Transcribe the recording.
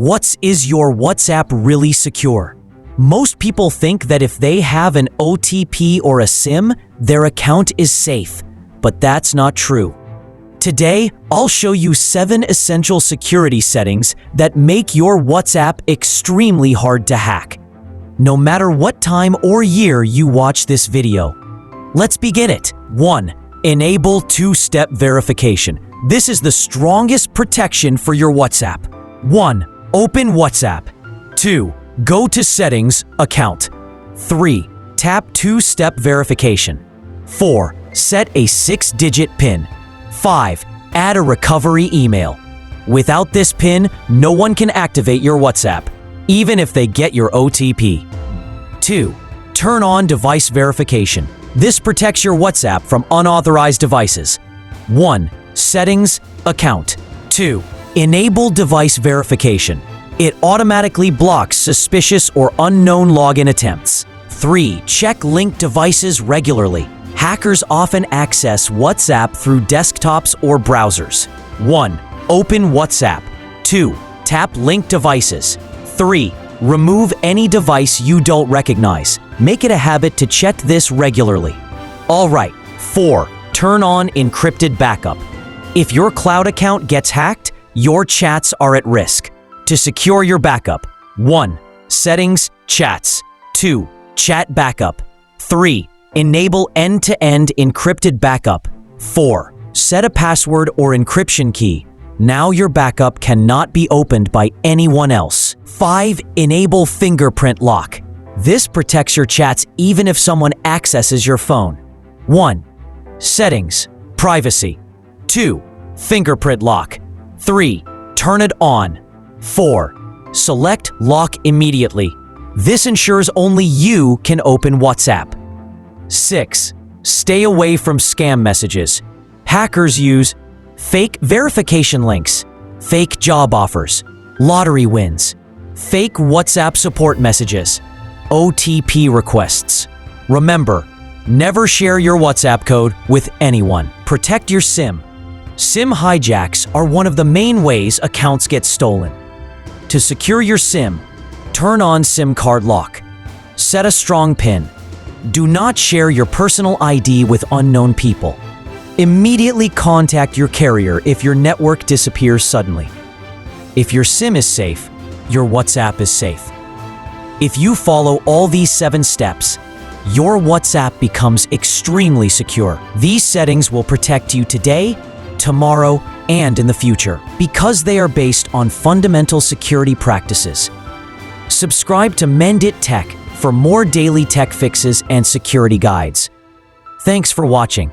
Is your WhatsApp really secure? Most people think that if they have an OTP or a SIM, their account is safe, but that's not true. Today, I'll show you 7 essential security settings that make your WhatsApp extremely hard to hack, no matter what time or year you watch this video. Let's begin it. 1. Enable 2-step verification. This is the strongest protection for your WhatsApp. 1. Open WhatsApp. 2. Go to Settings, Account. 3. Tap 2-step verification. 4. Set a 6-digit PIN. 5. Add a recovery email. Without this PIN, no one can activate your WhatsApp, even if they get your OTP. 2. Turn on device verification. This protects your WhatsApp from unauthorized devices. 1. Settings, Account. 2. Enable device verification. It automatically blocks suspicious or unknown login attempts. 3. Check linked devices regularly. Hackers often access WhatsApp through desktops or browsers. 1. Open WhatsApp. 2. Tap linked devices. 3. Remove any device you don't recognize. Make it a habit to check this regularly. Alright. 4. Turn on encrypted backup. If your cloud account gets hacked, your chats are at risk. To secure your backup, 1. Settings, Chats. 2. Chat backup. 3. Enable end-to-end encrypted backup. 4. Set a password or encryption key. Now your backup cannot be opened by anyone else. 5. Enable fingerprint lock. This protects your chats even if someone accesses your phone. 1. Settings, Privacy. 2. Fingerprint lock. 3. Turn it on. 4. Select Lock immediately. This ensures only you can open WhatsApp. 6. Stay away from scam messages. Hackers use fake verification links, fake job offers, lottery wins, fake WhatsApp support messages, OTP requests. Remember, never share your WhatsApp code with anyone. Protect your SIM. SIM hijacks are one of the main ways accounts get stolen. To secure your SIM, turn on SIM card lock. Set a strong PIN. Do not share your personal ID with unknown people. Immediately contact your carrier if your network disappears suddenly. If your SIM is safe, your WhatsApp is safe. If you follow all these 7 steps, your WhatsApp becomes extremely secure. These settings will protect you today, tomorrow, and in the future, because they are based on fundamental security practices. Subscribe to Mendit Tech for more daily tech fixes and security guides. Thanks for watching.